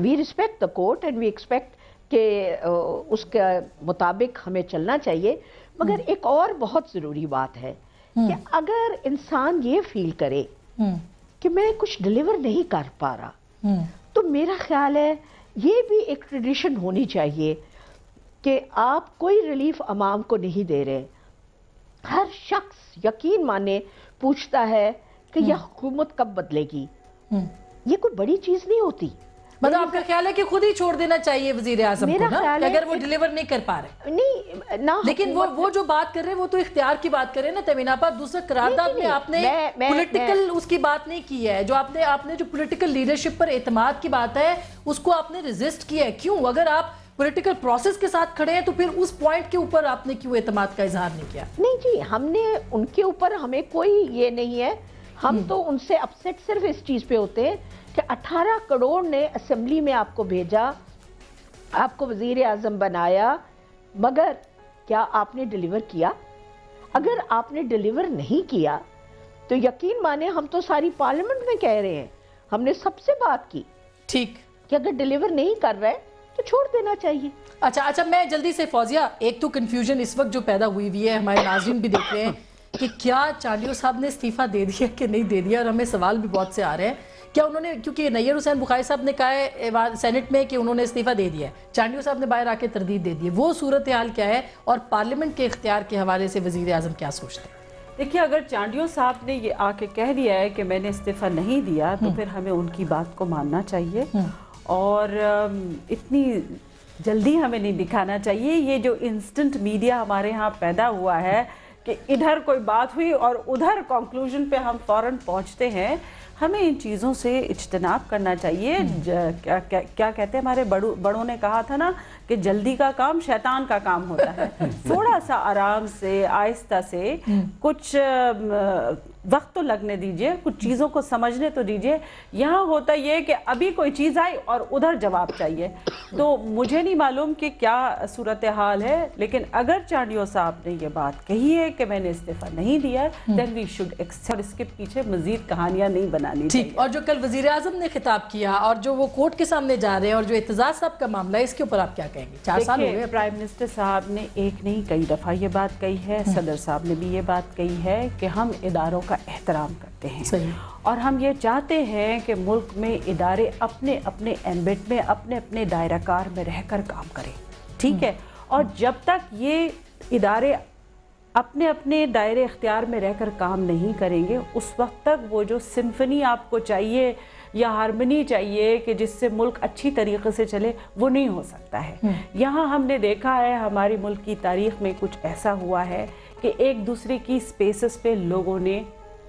We respect the court and we expect کہ اس کے مطابق ہمیں چلنا چاہیے. مگر ایک اور بہت ضروری بات ہے کہ اگر انسان یہ فیل کرے کہ میں کچھ ڈیلیور نہیں کر پا رہا تو میرا خیال ہے یہ بھی ایک ٹریڈیشن ہونی چاہیے کہ آپ کوئی ریلیف عوام کو نہیں دے رہے. ہر شخص یقین مانے پوچھتا ہے کہ یہ حکومت کب بدلے گی. یہ کوئی بڑی چیز نہیں ہوتی. مطلب آپ کا خیال ہے کہ خود ہی چھوڑ دینا چاہیے وزیر اعظم کو نا کہ اگر وہ ڈیلیور نہیں کر پا رہے. نہیں لیکن وہ جو بات کر رہے ہیں وہ تو اختیار کی بات کر رہے ہیں نا تمینہ آپا. دوسرا قرارداد میں آپ نے پولیٹیکل اس کی بات نہیں کی ہے. جو آپ نے جو پولیٹیکل لیڈرشپ پر اعتماد کی بات ہے اس کو آپ نے ریزسٹ کیا ہے. کیوں؟ اگر آپ پولیٹیکل پروسیس کے ساتھ کھڑے ہیں تو پھر اس پوائنٹ کے اوپر آپ نے کیوں اعتماد کا اظہار نہیں کیا؟ نہیں جی، ہم نے ان کے اوپر ہمیں کوئی یہ نہیں ہے. ہم تو ان سے اپسیٹ صرف اس چیز پہ ہوتے ہیں کہ 18 کروڑ نے اسمبلی میں آپ کو بھیجا، آپ کو وزیر اعظم بنایا، مگر کیا آپ نے ڈیلیور کیا؟ اگر آپ نے ڈیلیور نہیں کیا تو یقین مانے ہم تو ساری پارلیمنٹ میں کہہ رہے ہیں، ہم نے سب سے بات کی ٹھیک کہ اگر ڈیلیور نہیں کر رہے تو چھوڑ دینا چاہیے. اچھا میں جلدی سے فوزیہ، ایک تو کنفیوژن اس وقت جو پیدا ہوئی ہے، ہمارے ناظرین بھی دیکھ رہے ہیں کہ کیا چانڈیو صاحب نے استعفیٰ دے دیا کہ نہیں دے دیا، اور ہمیں سوال بھی بہت سے آ رہے ہیں کیا انہوں نے، کیونکہ نیئر حسین بخاری صاحب نے کہا ہے سینٹ میں کہ انہوں نے استعفیٰ دے دیا ہے، چانڈیو صاحب نے باہر آ کے تردید دے دی ہے. وہ صورتحال کیا ہے اور پارلیمنٹ کے اختیار کے حوالے سے وزیر اعظم کیا سوچتے ہیں؟ دیکھیے، اگر چانڈیو صاحب نے یہ آ کے کہہ دیا ہے کہ میں نے استعفیٰ نہیں دیا تو پھر ہمیں ان کی بات کو ماننا چاہیے اور اتنی جلدی ہمیں نہیں دکھانا چاہیے. یہ جو انسٹنٹ میڈیا ہمارے ہاں پیدا ہوا ہے کہ ادھر کوئی بات ہوئی اور ادھر کنکلوژن پہ ہم فوراً پہنچتے ہیں، ہمیں ان چیزوں سے اجتناب کرنا چاہیے. کیا کہتے ہیں ہمارے بڑوں نے کہا تھا نا کہ جلدی کا کام شیطان کا کام ہوتا ہے. تھوڑا سا آرام سے، آہستہ سے، کچھ وقت تو لگنے دیجئے، کچھ چیزوں کو سمجھنے تو دیجئے. یہاں ہوتا یہ کہ ابھی کوئی چیز آئی اور ادھر جواب چاہیے. تو مجھے نہیں معلوم کہ کیا صورتحال ہے، لیکن اگر چانڈیو صاحب نے یہ بات کہی ہے کہ میں نے استعفیٰ نہیں دیا then we should accept. اس کے پیچھے مزید کہانیاں نہیں بنانی چاہیے. ٹھیک. اور جو کل وزیر اعظم نے خطاب کیا اور جو وہ کورٹ کے سامنے جا رہے ہیں اور جو اعتزاز صاحب کا معاملہ ہے، اس کے اوپر آپ کیا کہیں گے؟ 4 سال ہو گئے. پرائم منسٹر صاحب نے ایک نہیں کئی دفعہ یہ بات کہی ہے، صدر صاحب نے بھی یہ بات کہی ہے کہ ہم اداروں کا احترام کرتے ہیں. صحیح. اور ہم یہ چاہتے ہیں کہ ملک میں ادارے اپنے اپنے ایمبٹ میں، اپنے اپنے دائرہ کار میں رہ کر کام کریں. ٹھیک ہے. اور جب تک یہ ادارے اپنے اپنے دائرے اختیار میں رہ کر کام نہیں کریں گے، اس وقت تک وہ جو سمفنی آپ کو چاہیے یا ہارمنی چاہیے کہ جس سے ملک اچھی طریقے سے چلے، وہ نہیں ہو سکتا ہے. یہاں ہم نے دیکھا ہے ہماری ملک کی تاریخ میں کچھ ایسا ہوا ہے کہ ایک دوسرے کی سپیسز پہ لوگوں نے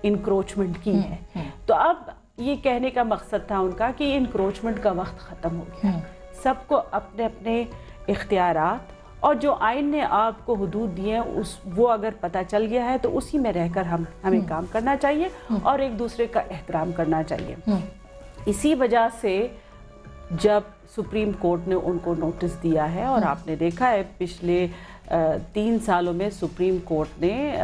انکروچمنٹ کی ہے. تو اب یہ کہنے کا مقصد تھا ان کا کہ انکروچمنٹ کا وقت ختم ہو گیا. سب کو اپنے اپنے اختیارات اور جو آئین نے آپ کو حدود دی ہیں وہ اگر پتہ چل گیا ہے تو اسی میں رہ کر ہمیں کام کرنا چاہیے اور ایک دوسرے کا احترام کرنا چاہیے. اسی وجہ سے جب سپریم کورٹ نے ان کو نوٹس دیا ہے، اور آپ نے دیکھا ہے پچھلے 3 سالوں میں سپریم کورٹ نے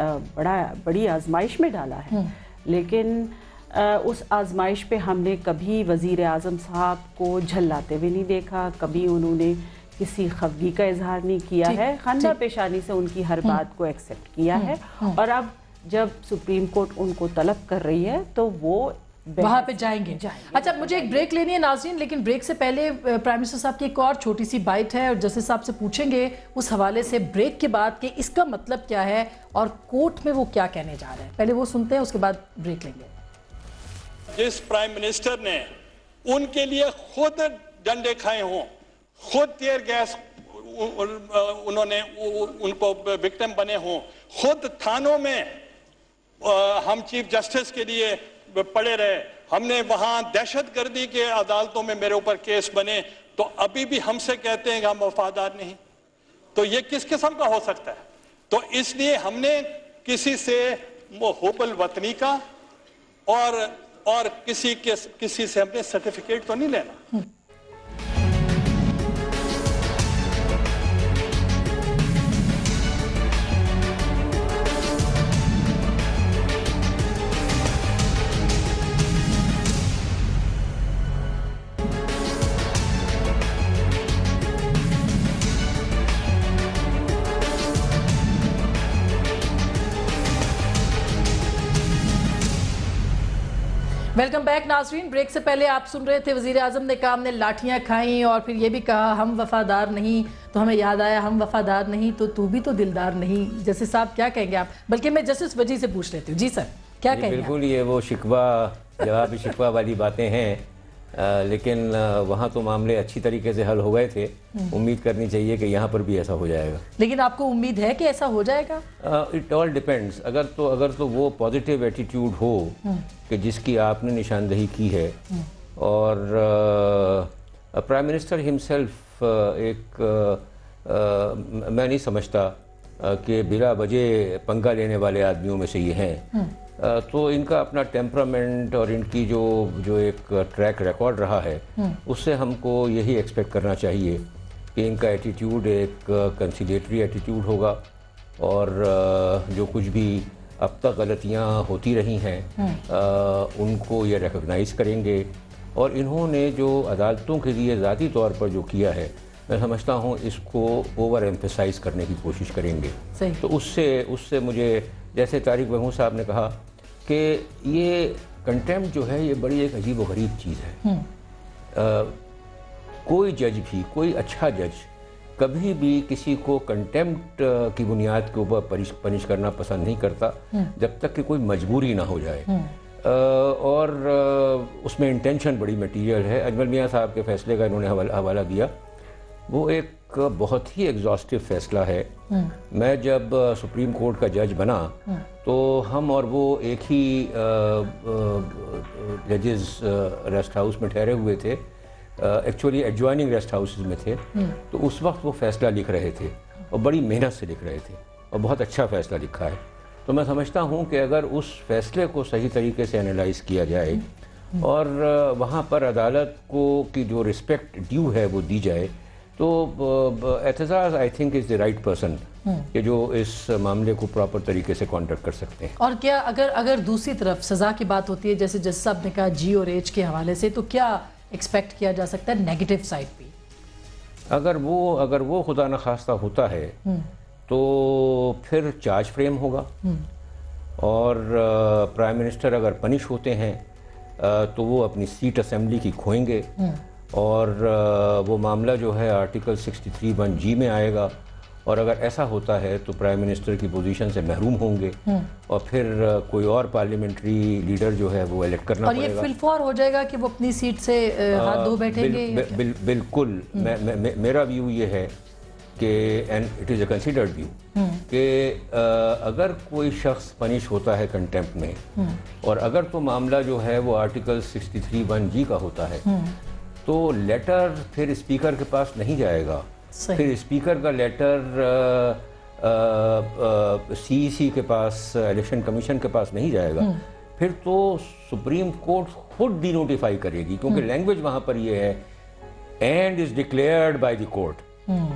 بڑی آزمائش میں ڈالا ہے، لیکن اس آزمائش پہ ہم نے کبھی وزیر اعظم صاحب کو جھلاتے ہوئے نہیں دیکھا، کبھی انہوں نے کسی خفگی کا اظہار نہیں کیا ہے، خندہ پیشانی سے ان کی ہر بات کو ایکسیپٹ کیا ہے. اور اب جب سپریم کورٹ ان کو طلب کر رہی ہے تو وہ وہاں پہ جائیں گے. اچھا، مجھے ایک بریک لینی ہے ناظرین، لیکن بریک سے پہلے پرائم منسٹر صاحب کی ایک اور چھوٹی سی بائٹ ہے اور جسٹس صاحب سے پوچھیں گے اس حوالے سے بریک کے بعد کہ اس کا مطلب کیا ہے اور کورٹ میں وہ کیا کہنے جا رہے ہیں. پہلے وہ سنتے ہیں، اس کے بعد بریک لیں گے. جس پرائم منسٹر نے ان کے لیے خود ڈنڈے کھائے ہوں، خود ٹیئر گیس انہوں نے ان کو وکٹم بنے ہوں، خود تھانوں میں ہم چیف جسٹس کے لیے پڑے رہے، ہم نے وہاں دہشت گردی کے عدالتوں میں میرے اوپر کیس بنے، تو ابھی بھی ہم سے کہتے ہیں کہ ہم وفادار نہیں. تو یہ کس قسم کا ہو سکتا ہے؟ تو اس لیے ہم نے کسی سے حب الوطنی کا اور کسی سے ہم نے سرٹیفکیٹ تو نہیں لینا. ویلکم بیک ناظرین. بریک سے پہلے آپ سن رہے تھے وزیر اعظم نے کہا ہم نے لاٹھیاں کھائیں اور پھر یہ بھی کہا ہم وفادار نہیں, تو ہمیں یاد آیا ہم وفادار نہیں تو بھی تو دلدار نہیں. جسٹس صاحب کیا کہیں گے آپ؟ بلکہ میں جسٹس وجی سے پوچھ لیتی ہوں. جی سر کیا کہیں گے؟ بالکل یہ وہ شکوہ جوابی شکوہ والی باتیں ہیں, لیکن وہاں تو معاملے اچھی طریقے سے حل ہو گئے تھے. امید کرنی چاہیے کہ یہاں پر بھی ایسا ہو جائے گا. لیکن آپ کو امید ہے کہ ایسا ہو جائے گا؟ It all depends. اگر تو وہ پازیٹیو ایٹیٹیوڈ ہو کہ جس کی آپ نے نشاندہی کی ہے, اور پرائم منسٹر ہمسیلف ایک میں نہیں سمجھتا کہ بلا وجہ پنگا لینے والے آدمیوں میں سے یہ ہیں, تو ان کا اپنا ٹیمپرامنٹ اور ان کی جو ایک ٹریک ریکارڈ رہا ہے اس سے ہم کو یہی ایکسپیکٹ کرنا چاہیے کہ ان کا ایٹیٹیوڈ ایک کنسیلیٹری ایٹیٹیوڈ ہوگا, اور جو کچھ بھی اب تک غلطیاں ہوتی رہی ہیں ان کو یہ ریکگنائز کریں گے, اور انہوں نے جو عدالتوں کے لیے ذاتی طور پر جو کیا ہے میں سمجھتا ہوں اس کو اوور ایمفیسائز کرنے کی کوشش کریں گے. تو اس سے مجھے, جیسے طارق محمود صاحب نے کہا کہ یہ کنٹیمپٹ جو ہے یہ بڑی ایک عجیب و غریب چیز ہے. کوئی جج بھی, کوئی اچھا جج کبھی بھی کسی کو کنٹیمپٹ کی بنیاد کے اوپر پنش کرنا پسند نہیں کرتا جب تک کہ کوئی مجبوری نہ ہو جائے, اور اس میں انٹینشن بڑی میٹیریل ہے. اجمل میاں صاحب کے فیصلے کا انہوں نے حوالہ دیا, وہ ایک بہت ہی ایگزاسٹو فیصلہ ہے. میں جب سپریم کورٹ کا جج بنا تو ہم اور وہ ایک ہی ججز ریسٹ ہاؤس میں ٹھہرے ہوئے تھے, ایکچولی ایڈجوائننگ ریسٹ ہاؤسز میں تھے. تو اس وقت وہ فیصلہ لکھ رہے تھے اور بڑی محنت سے لکھ رہے تھے, اور بہت اچھا فیصلہ لکھا ہے. تو میں سمجھتا ہوں کہ اگر اس فیصلے کو صحیح طریقے سے انالائز کیا جائے اور وہاں پر عدالت کو کی جو رسپیکٹ ڈیو ہے وہ دی جائے, تو Aitzaz I think is the right person کہ جو اس معاملے کو پراپر طریقے سے کانڈکٹ کر سکتے ہیں. اور کیا اگر دوسری طرف سزا کی بات ہوتی ہے, جیسے جج صاحب نے کہا جی اور ایچ کے حوالے سے, تو کیا ایکسپیکٹ کیا جا سکتا ہے نیگیٹو سائڈ بھی؟ اگر وہ خدا نخواستہ ہوتا ہے تو پھر چارج فریم ہوگا, اور پرائم منسٹر اگر پنش ہوتے ہیں تو وہ اپنی سیٹ اسمبلی کی کھوئیں گے, اور وہ معاملہ جو ہے آرٹیکل 63(1)G میں آئے گا, اور اگر ایسا ہوتا ہے تو پرائم منسٹر کی پوزیشن سے محروم ہوں گے, اور پھر کوئی اور پارلیمنٹری لیڈر جو ہے وہ الیکٹ کرنا پڑے گا. اور یہ فل فور ہو جائے گا کہ وہ اپنی سیٹ سے ہاتھ دھو بیٹھیں گے؟ بالکل. میرا ویو یہ ہے کہ and it is a considered view کہ اگر کوئی شخص پنش ہوتا ہے کنٹیمپٹ میں, اور اگر تو معاملہ جو ہے وہ آرٹیکل 63(1)G کا ہوتا ہے, تو لیٹر پھر اسپیکر کے پاس نہیں جائے گا. پھر اسپیکر کا لیٹر CEC کے پاس, الیکشن کمیشن کے پاس نہیں جائے گا. پھر تو سپریم کورٹ خود ڈی نوٹیفائی کرے گی, کیونکہ لینگویج وہاں پر یہ ہے and is declared by the court,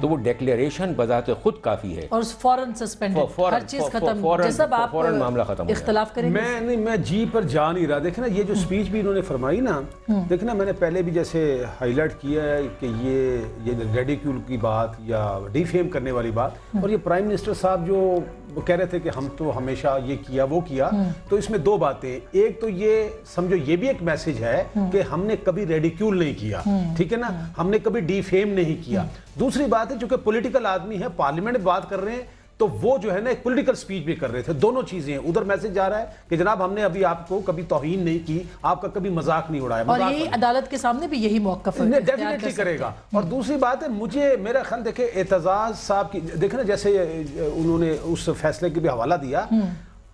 تو وہ ڈیکلیریشن بذات خود کافی ہے, اور فوراً سسپینڈڈ, ہر چیز ختم. جیسا آپ فوراً معاملہ ختم ہو اختلاف کریں گے. میں جی پر جا نہیں رہا. دیکھیں نا یہ جو سپیچ بھی انہوں نے فرمائی نا, دیکھیں نا میں نے پہلے بھی جیسے ہائی لائٹ کیا ہے کہ یہ ریڈیکیول کی بات یا ڈیفیم کرنے والی بات, اور یہ پرائم منسٹر صاحب جو کہہ رہے تھے کہ ہم تو ہمیشہ یہ کیا وہ کیا, تو اس میں دو باتیں. ایک تو یہ سمجھو یہ بھی ایک میسج ہے کہ ہم نے کبھی ریڈیکیول نہیں کیا, ٹھیک ہے نا, ہم نے کبھی ڈیفیم نہیں کیا. دوسری بات ہے چونکہ پولیٹیکل آدمی ہے, پارلیمنٹ میں بات کر رہے ہیں, تو وہ جو ہے نا ایک پولیٹیکل سپیچ بھی کر رہے تھے. دونوں چیزیں ہیں. ادھر میسج جا رہا ہے کہ جناب ہم نے ابھی آپ کو کبھی توہین نہیں کی, آپ کا کبھی مذاق نہیں اڑایا, اور یہ عدالت کے سامنے بھی یہی موقف ڈیفینیٹلی کرے گا. اور دوسری بات ہے مجھے میرا خیال دیکھیں اعتزاز صاحب کی, دیکھیں نا جیسے انہوں نے اس فیصلے کے بھی حوالہ دیا,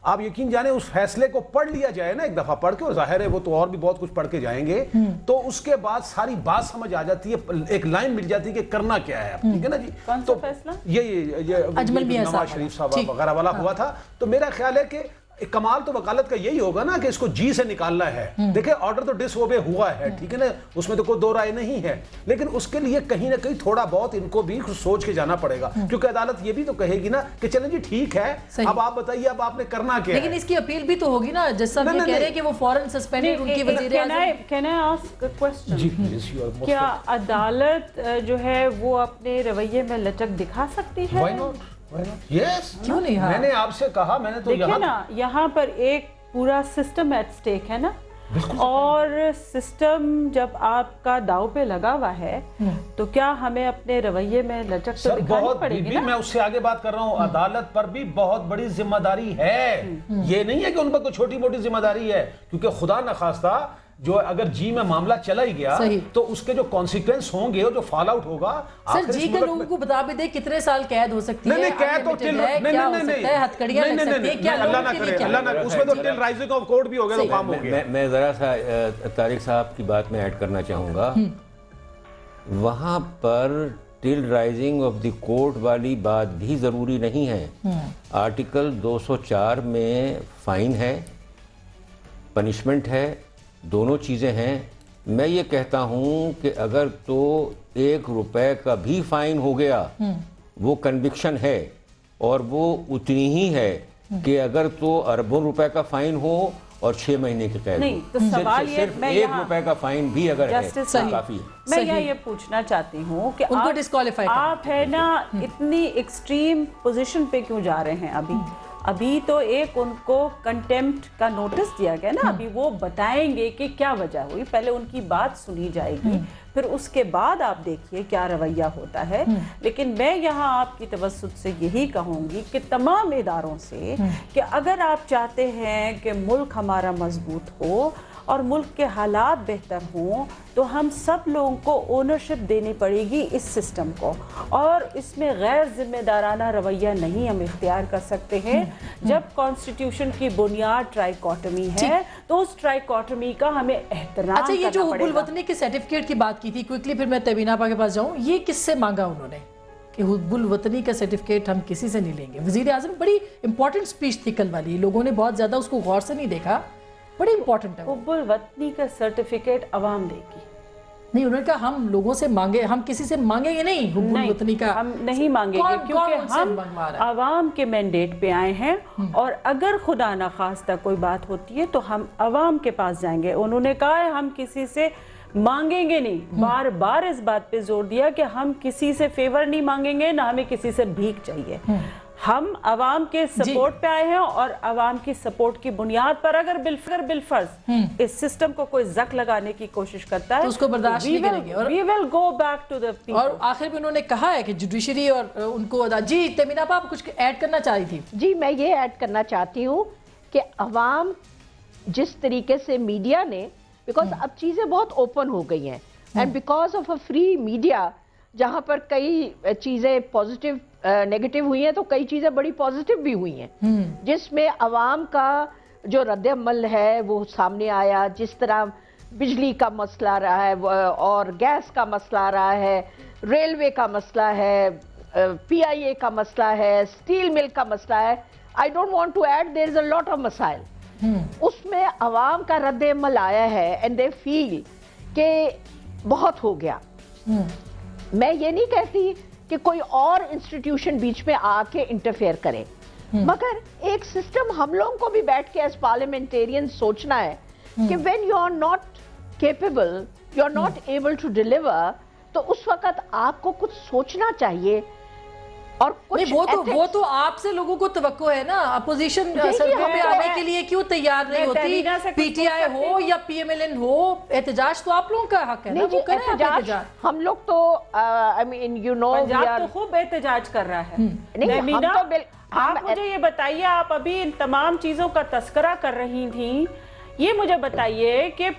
آپ یقین جانیں اس فیصلے کو پڑھ لیا جائے نا ایک دفعہ پڑھ کے, اور ظاہر ہے وہ تو اور بھی بہت کچھ پڑھ کے جائیں گے, تو اس کے بعد ساری بات سمجھ آ جاتی ہے, ایک لائن مل جاتی ہے کہ کرنا کیا ہے. ٹھیک ہے نا جی. کون سا فیصلہ؟ یہ نواز شریف صاحب وغیرہ والا ہوا تھا. تو میرا خیال ہے کہ کمال تو وکالت کا یہی ہوگا نا کہ اس کو جی سے نکالنا ہے. دیکھیں آرڈر تو ڈس اوبے ہوا ہے, ٹھیک ہے نا, اس میں تو کوئی دو رائے نہیں ہے, لیکن اس کے لیے کہیں نہ کہیں تھوڑا بہت ان کو بھی سوچ کے جانا پڑے گا, کیونکہ عدالت یہ بھی تو کہے گی نا کہ چلیں جی ٹھیک ہے, اب آپ بتائیے اب آپ نے کرنا کیا ہے. لیکن اس کی اپیل بھی تو ہوگی نا, جیسا یہ کہہ رہے ہیں کہ وہ فوراً سسپینڈڈ ان کی وزیر اعظم. Can I ask a question? کیا عدالت جو ہے وہ اپنے رویے میں لچک دکھا سکتی ہے؟ کیوں نہیں؟ میں نے آپ سے کہا, میں نے تو دیکھیں نا یہاں پر ایک پورا سسٹم ایٹ سٹیک ہے نا, اور سسٹم جب آپ کا داؤ پہ لگا ہوا ہے تو کیا ہمیں اپنے رویے میں لچک تو دکھانی پڑے گی نا؟ میں اس سے آگے بات کر رہا ہوں، عدالت پر بھی بہت بڑی ذمہ داری ہے، یہ نہیں ہے کہ ان پر کوئی چھوٹی موٹی ذمہ داری ہے، کیونکہ خدا نخواستہ جو اگر جی میں معاملہ چلا ہی گیا تو اس کے جو کانسیکوینس ہوں گے، جو فال آؤٹ ہوگا، سر جی کے لوگوں کو بتا بھی دے کتنے سال قید ہو سکتی ہے، کیا ہو سکتا ہے، ہتھکڑیاں لگ سکتی ہیں، کیا اللہ نہ کرے، اللہ نہ کرے، اس میں تو ٹل رائزنگ آف کورٹ بھی ہو گیا تو کام ہو گیا۔ میں ذرا سا طارق صاحب کی بات میں ایڈ کرنا چاہوں گا، وہاں پر ٹل رائزنگ آف دی کورٹ والی بات بھی ضروری نہیں ہے۔ آرٹیکل 204 میں فائن ہے، پنشمنٹ ہے، دونوں چیزیں ہیں۔ میں یہ کہتا ہوں کہ اگر تو 1 روپے کا بھی فائن ہو گیا وہ کنوکشن ہے، اور وہ اتنی ہی ہے کہ اگر تو اربوں روپے کا فائن ہو اور 6 مہینے کی قید نہیں تو سوال یہ صرف 1 روپے کا فائن بھی اگر ہے کافی ہے۔ میں یہ پوچھنا چاہتی ہوں کہ آپ ہے نا اتنی ایکسٹریم پوزیشن پہ کیوں جا رہے ہیں؟ ابھی تو ایک ان کو کنٹیمپٹ کا نوٹس دیا گیا نا، ابھی وہ بتائیں گے کہ کیا وجہ ہوئی، پہلے ان کی بات سنی جائے گی، پھر اس کے بعد آپ دیکھیے کیا رویہ ہوتا ہے۔ لیکن میں یہاں آپ کی توسط سے یہی کہوں گی کہ تمام اداروں سے کہ اگر آپ چاہتے ہیں کہ ملک ہمارا مضبوط ہو اور ملک کے حالات بہتر ہوں تو ہم سب لوگوں کو اونرشپ دینی پڑے گی اس سسٹم کو، اور اس میں غیر ذمہ دارانہ رویہ نہیں ہم اختیار کر سکتے ہیں۔ جب کانسٹیٹیوشن کی بنیاد ٹرائیکاٹمی ہے تو اس ٹرائیکاٹمی کا ہمیں احترام کرنا پڑے گا۔ یہ جو حب الوطنی کے سرٹیفکیٹ کی بات کی تھی، کوئکلی پھر میں تبینہ آپا کے پاس جاؤں، یہ کس سے مانگا انہوں نے کہ حب الوطنی کا سرٹیفکیٹ ہم کسی سے نہیں لیں گے؟ وزیر اعظم بڑی امپورٹنٹ سپیچ تھی کل والی، لوگوں نے بہت زیادہ اس کو غور سے نہیں دیکھا، بڑی امپورٹنٹ ہے۔ حب الوطنی کا سرٹیفکیٹ عوام دے گی؟ نہیں، انہوں نے کہا ہم لوگوں سے مانگے، ہم کسی سے مانگیں گے نہیں حب الوطنی کا، ہم نہیں مانگیں گے کیونکہ ہم عوام کے مینڈیٹ پہ آئے ہیں، اور اگر خدا نخواستہ کوئی بات ہوتی ہے تو ہم عوام کے پاس جائیں گے۔ انہوں نے کہا ہے ہم کسی سے مانگیں گے نہیں، بار بار اس بات پہ زور دیا کہ ہم کسی سے فیور نہیں مانگیں گے، نہ ہمیں کسی سے بھیک چاہیے۔ ہم عوام کے سپورٹ پہ آئے ہیں، اور عوام کی سپورٹ کی بنیاد پر اگر بالفرض اس سسٹم کو کوئی زک لگانے کی کوشش کرتا ہے تو اس کو برداشت نہیں کریں گے، اور we will go back to the people۔ اور آخر میں انہوں نے کہا ہے کہ جوڈیشری اور ان کو جی تمینہ آپ کچھ ایڈ کرنا چاہ رہی تھی؟ جی میں یہ ایڈ کرنا چاہتی ہوں کہ عوام جس طریقے سے میڈیا نے، بیکاز اب چیزیں بہت اوپن ہو گئی ہیں، and because of a free media جہاں پر کئی چیزیں پازیٹیو نیگیٹو ہوئی ہیں تو کئی چیزیں بڑی پازیٹیو بھی ہوئی ہیں، جس میں عوام کا جو رد عمل ہے وہ سامنے آیا، جس طرح بجلی کا مسئلہ رہا ہے اور گیس کا مسئلہ رہا ہے، ریلوے کا مسئلہ ہے، پی آئی اے کا مسئلہ ہے، اسٹیل مل کا مسئلہ ہے۔ I don't want to add, there is a lot of مسائل۔ اس میں عوام کا رد عمل آیا ہے and they feel کہ بہت ہو گیا۔ میں یہ نہیں کہتی کہ کوئی اور انسٹیٹیوشن بیچ میں آ کے انٹرفیئر کرے، مگر ایک سسٹم ہم لوگوں کو بھی بیٹھ کے ایز پارلیمنٹیرین سوچنا ہے کہ when you are not capable, you are not able to deliver، تو اس وقت آپ کو کچھ سوچنا چاہیے۔ اور وہ تو آپ سے لوگوں کو توقع ہے نا، اپوزیشن سڑکوں پہ آنے کے لیے کیوں تیار نہیں ہوتی؟ پی ٹی آئی ہو یا پی ایم ایل این ہو، احتجاج تو آپ لوگوں کا حق ہے نا، وہ کریں احتجاج۔ ہم لوگ تو پنجاب تو خوب احتجاج کر رہا ہے۔ آپ مجھے یہ بتائیے، آپ ابھی ان تمام چیزوں کا تذکرہ کر رہی تھیں، یہ مجھے بتائیے کہ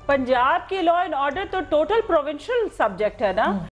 پنجاب کی لا اینڈ آرڈر تو ٹوٹل پروونشل سبجیکٹ ہے نا،